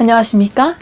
안녕하십니까?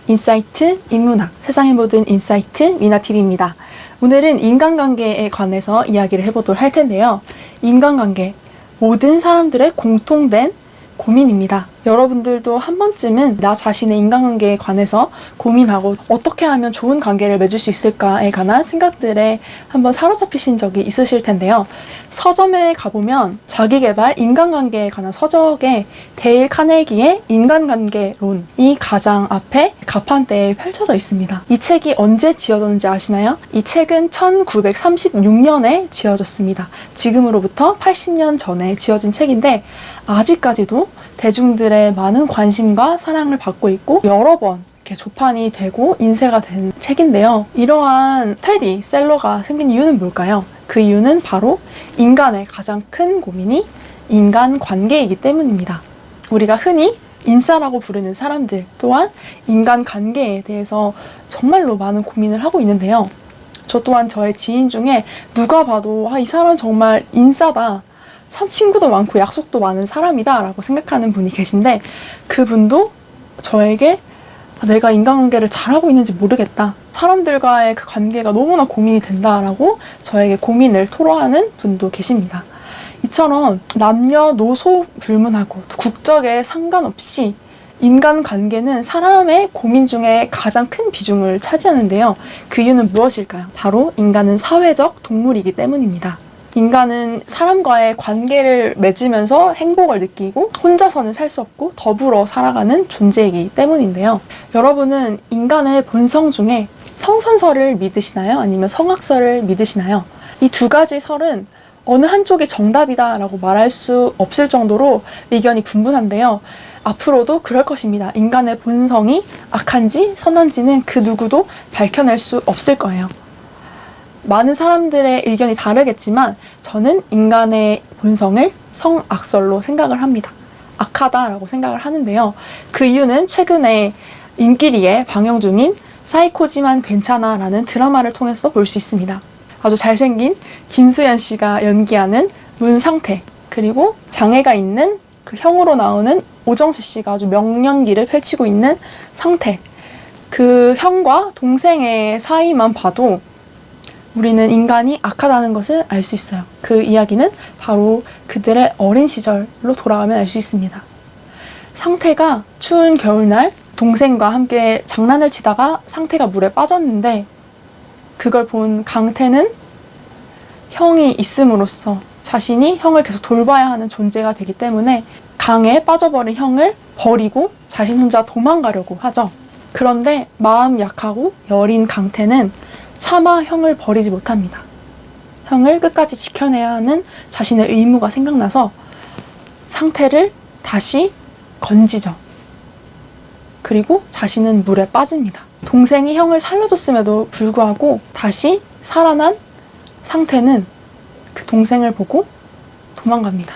인사이트 인문학, 세상의 모든 인사이트 미나TV입니다. 오늘은 인간관계에 관해서 이야기를 해보도록 할 텐데요. 인간관계, 모든 사람들의 공통된 고민입니다. 여러분들도 한 번쯤은 나 자신의 인간관계에 관해서 고민하고 어떻게 하면 좋은 관계를 맺을 수 있을까에 관한 생각들에 한번 사로잡히신 적이 있으실 텐데요. 서점에 가보면 자기계발 인간관계에 관한 서적에 데일 카네기의 인간관계론이 가장 앞에 가판대에 펼쳐져 있습니다. 이 책이 언제 지어졌는지 아시나요? 이 책은 1936년에 지어졌습니다. 지금으로부터 80년 전에 지어진 책인데 아직까지도 대중들의 많은 관심과 사랑을 받고 있고 여러 번 이렇게 조판이 되고 인쇄가 된 책인데요. 이러한 스테디셀러가 생긴 이유는 뭘까요? 그 이유는 바로 인간의 가장 큰 고민이 인간관계이기 때문입니다. 우리가 흔히 인싸라고 부르는 사람들 또한 인간관계에 대해서 정말로 많은 고민을 하고 있는데요. 저 또한 저의 지인 중에 누가 봐도 이 사람 정말 인싸다, 참 친구도 많고 약속도 많은 사람이다 라고 생각하는 분이 계신데, 그분도 저에게 내가 인간관계를 잘하고 있는지 모르겠다, 사람들과의 그 관계가 너무나 고민이 된다 라고 저에게 고민을 토로하는 분도 계십니다. 이처럼 남녀노소 불문하고 국적에 상관없이 인간관계는 사람의 고민 중에 가장 큰 비중을 차지하는데요. 그 이유는 무엇일까요? 바로 인간은 사회적 동물이기 때문입니다. 인간은 사람과의 관계를 맺으면서 행복을 느끼고 혼자서는 살 수 없고 더불어 살아가는 존재이기 때문인데요. 여러분은 인간의 본성 중에 성선설을 믿으시나요? 아니면 성악설을 믿으시나요? 이 두 가지 설은 어느 한쪽이 정답이다 라고 말할 수 없을 정도로 의견이 분분한데요. 앞으로도 그럴 것입니다. 인간의 본성이 악한지 선한지는 그 누구도 밝혀낼 수 없을 거예요. 많은 사람들의 의견이 다르겠지만 저는 인간의 본성을 성악설로 생각을 합니다. 악하다라고 생각을 하는데요. 그 이유는 최근에 인기리에 방영 중인 사이코지만 괜찮아 라는 드라마를 통해서 볼 수 있습니다. 아주 잘생긴 김수현 씨가 연기하는 문상태, 그리고 장애가 있는 그 형으로 나오는 오정세 씨가 아주 명연기를 펼치고 있는 상태. 그 형과 동생의 사이만 봐도 우리는 인간이 악하다는 것을 알 수 있어요. 그 이야기는 바로 그들의 어린 시절로 돌아가면 알 수 있습니다. 상태가 추운 겨울날 동생과 함께 장난을 치다가 상태가 물에 빠졌는데, 그걸 본 강태는 형이 있음으로써 자신이 형을 계속 돌봐야 하는 존재가 되기 때문에 강에 빠져버린 형을 버리고 자신 혼자 도망가려고 하죠. 그런데 마음 약하고 여린 강태는 차마 형을 버리지 못합니다. 형을 끝까지 지켜내야 하는 자신의 의무가 생각나서 상태를 다시 건지죠. 그리고 자신은 물에 빠집니다. 동생이 형을 살려줬음에도 불구하고 다시 살아난 상태는 그 동생을 보고 도망갑니다.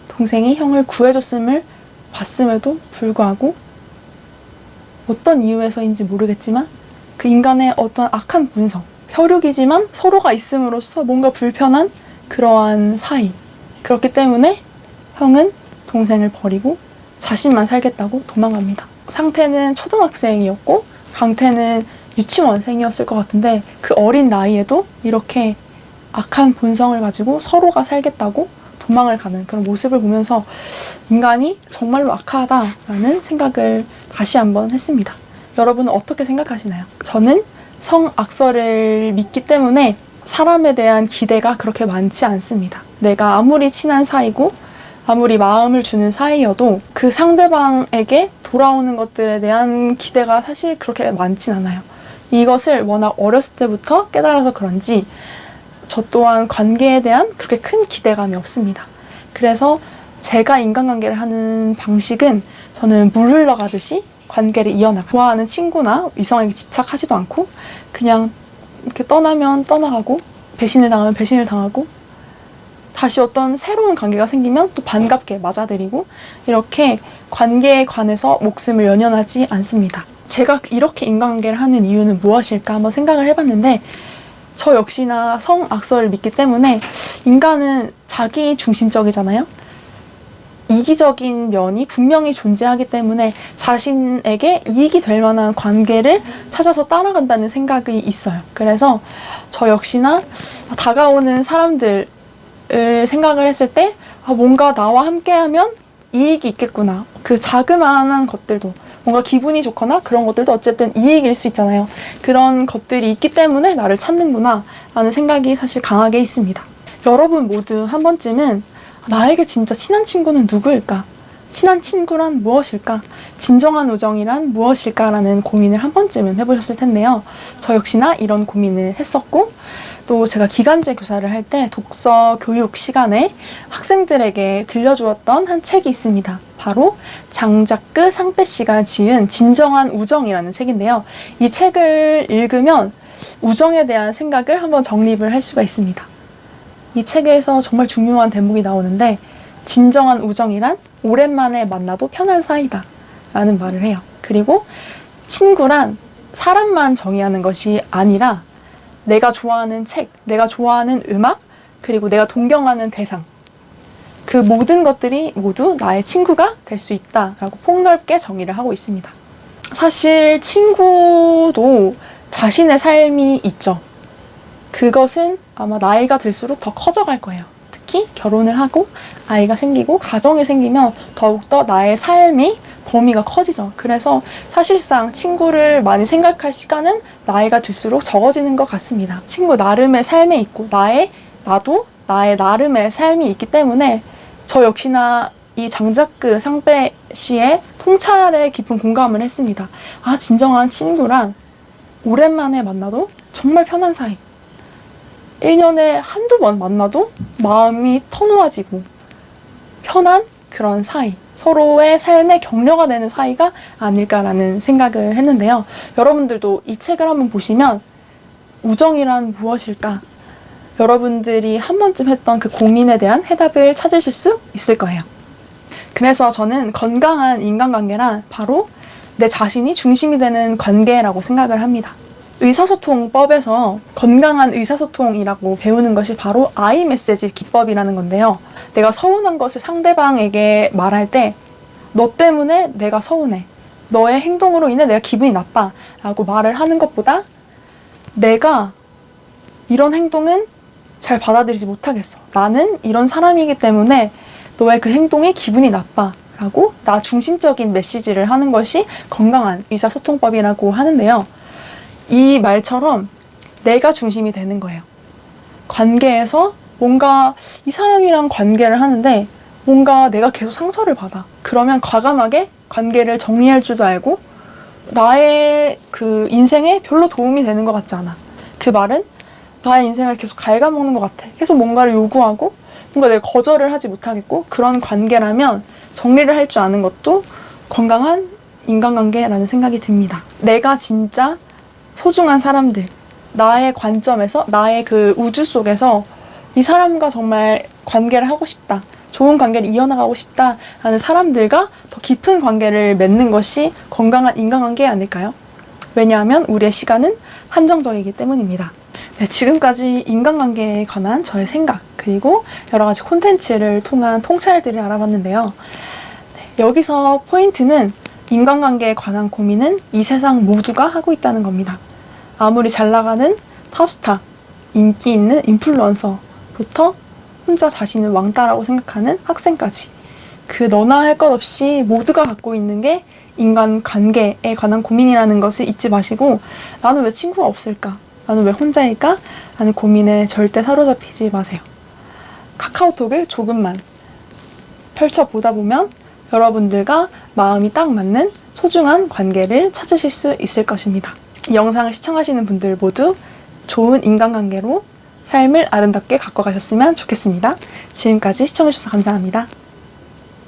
동생이 형을 구해줬음을 봤음에도 불구하고 어떤 이유에서인지 모르겠지만 그 인간의 어떤 악한 본성, 혈육이지만 서로가 있음으로써 뭔가 불편한 그러한 사이. 그렇기 때문에 형은 동생을 버리고 자신만 살겠다고 도망갑니다. 상태는 초등학생이었고 강태는 유치원생이었을 것 같은데, 그 어린 나이에도 이렇게 악한 본성을 가지고 서로가 살겠다고 도망을 가는 그런 모습을 보면서 인간이 정말로 악하다라는 생각을 다시 한번 했습니다. 여러분은 어떻게 생각하시나요? 저는 성악설을 믿기 때문에 사람에 대한 기대가 그렇게 많지 않습니다. 내가 아무리 친한 사이고 아무리 마음을 주는 사이여도 그 상대방에게 돌아오는 것들에 대한 기대가 사실 그렇게 많진 않아요. 이것을 워낙 어렸을 때부터 깨달아서 그런지 저 또한 관계에 대한 그렇게 큰 기대감이 없습니다. 그래서 제가 인간관계를 하는 방식은 저는 물 흘러가듯이 관계를 이어나가. 좋아하는 친구나 이성에게 집착하지도 않고 그냥 이렇게 떠나면 떠나가고 배신을 당하면 배신을 당하고 다시 어떤 새로운 관계가 생기면 또 반갑게 맞아들이고, 이렇게 관계에 관해서 목숨을 연연하지 않습니다. 제가 이렇게 인간관계를 하는 이유는 무엇일까 한번 생각을 해봤는데, 저 역시나 성악설을 믿기 때문에 인간은 자기 중심적이잖아요. 이기적인 면이 분명히 존재하기 때문에 자신에게 이익이 될 만한 관계를 찾아서 따라간다는 생각이 있어요. 그래서 저 역시나 다가오는 사람들을 생각을 했을 때 뭔가 나와 함께하면 이익이 있겠구나. 그 자그마한 것들도 뭔가 기분이 좋거나 그런 것들도 어쨌든 이익일 수 있잖아요. 그런 것들이 있기 때문에 나를 찾는구나 라는 생각이 사실 강하게 있습니다. 여러분 모두 한 번쯤은 나에게 진짜 친한 친구는 누구일까? 친한 친구란 무엇일까? 진정한 우정이란 무엇일까? 라는 고민을 한 번쯤은 해보셨을 텐데요. 저 역시나 이런 고민을 했었고, 또 제가 기간제 교사를 할 때 독서 교육 시간에 학생들에게 들려주었던 한 책이 있습니다. 바로 장자크 상페 씨가 지은 진정한 우정이라는 책인데요. 이 책을 읽으면 우정에 대한 생각을 한번 정립을 할 수가 있습니다. 이 책에서 정말 중요한 대목이 나오는데, 진정한 우정이란 오랜만에 만나도 편한 사이다 라는 말을 해요. 그리고 친구란 사람만 정의하는 것이 아니라 내가 좋아하는 책, 내가 좋아하는 음악, 그리고 내가 동경하는 대상, 그 모든 것들이 모두 나의 친구가 될 수 있다라고 폭넓게 정의를 하고 있습니다. 사실 친구도 자신의 삶이 있죠. 그것은 아마 나이가 들수록 더 커져갈 거예요. 특히 결혼을 하고 아이가 생기고 가정이 생기면 더욱더 나의 삶이 범위가 커지죠. 그래서 사실상 친구를 많이 생각할 시간은 나이가 들수록 적어지는 것 같습니다. 친구 나름의 삶에 있고 나도 나의 나름의 삶이 있기 때문에 저 역시나 이 장자크 상페 씨의 통찰에 깊은 공감을 했습니다. 진정한 친구란 오랜만에 만나도 정말 편한 사이. 1년에 한두 번 만나도 마음이 터놓아지고 편한 그런 사이, 서로의 삶의 격려가 되는 사이가 아닐까라는 생각을 했는데요. 여러분들도 이 책을 한번 보시면 우정이란 무엇일까? 여러분들이 한 번쯤 했던 그 고민에 대한 해답을 찾으실 수 있을 거예요. 그래서 저는 건강한 인간관계란 바로 내 자신이 중심이 되는 관계라고 생각을 합니다. 의사소통법에서 건강한 의사소통이라고 배우는 것이 바로 I 메시지 기법이라는 건데요. 내가 서운한 것을 상대방에게 말할 때 너 때문에 내가 서운해. 너의 행동으로 인해 내가 기분이 나빠. 라고 말을 하는 것보다 내가 이런 행동은 잘 받아들이지 못하겠어. 나는 이런 사람이기 때문에 너의 그 행동이 기분이 나빠. 라고 나 중심적인 메시지를 하는 것이 건강한 의사소통법이라고 하는데요. 이 말처럼 내가 중심이 되는 거예요. 관계에서 뭔가 이 사람이랑 관계를 하는데 뭔가 내가 계속 상처를 받아. 그러면 과감하게 관계를 정리할 줄도 알고 나의 그 인생에 별로 도움이 되는 것 같지 않아. 그 말은 나의 인생을 계속 갉아먹는 것 같아. 계속 뭔가를 요구하고 뭔가 내가 거절을 하지 못하겠고 그런 관계라면 정리를 할 줄 아는 것도 건강한 인간관계라는 생각이 듭니다. 내가 진짜 소중한 사람들, 나의 관점에서, 나의 그 우주 속에서 이 사람과 정말 관계를 하고 싶다, 좋은 관계를 이어나가고 싶다라는 사람들과 더 깊은 관계를 맺는 것이 건강한 인간관계 아닐까요? 왜냐하면 우리의 시간은 한정적이기 때문입니다. 네, 지금까지 인간관계에 관한 저의 생각, 그리고 여러 가지 콘텐츠를 통한 통찰들을 알아봤는데요. 네, 여기서 포인트는 인간관계에 관한 고민은 이 세상 모두가 하고 있다는 겁니다. 아무리 잘 나가는 탑스타, 인기 있는 인플루언서부터 혼자 자신을 왕따라고 생각하는 학생까지 그 너나 할 것 없이 모두가 갖고 있는 게 인간관계에 관한 고민이라는 것을 잊지 마시고 나는 왜 친구가 없을까? 나는 왜 혼자일까? 라는 고민에 절대 사로잡히지 마세요. 카카오톡을 조금만 펼쳐보다 보면 여러분들과 마음이 딱 맞는 소중한 관계를 찾으실 수 있을 것입니다. 이 영상을 시청하시는 분들 모두 좋은 인간관계로 삶을 아름답게 가꿔가셨으면 좋겠습니다. 지금까지 시청해주셔서 감사합니다.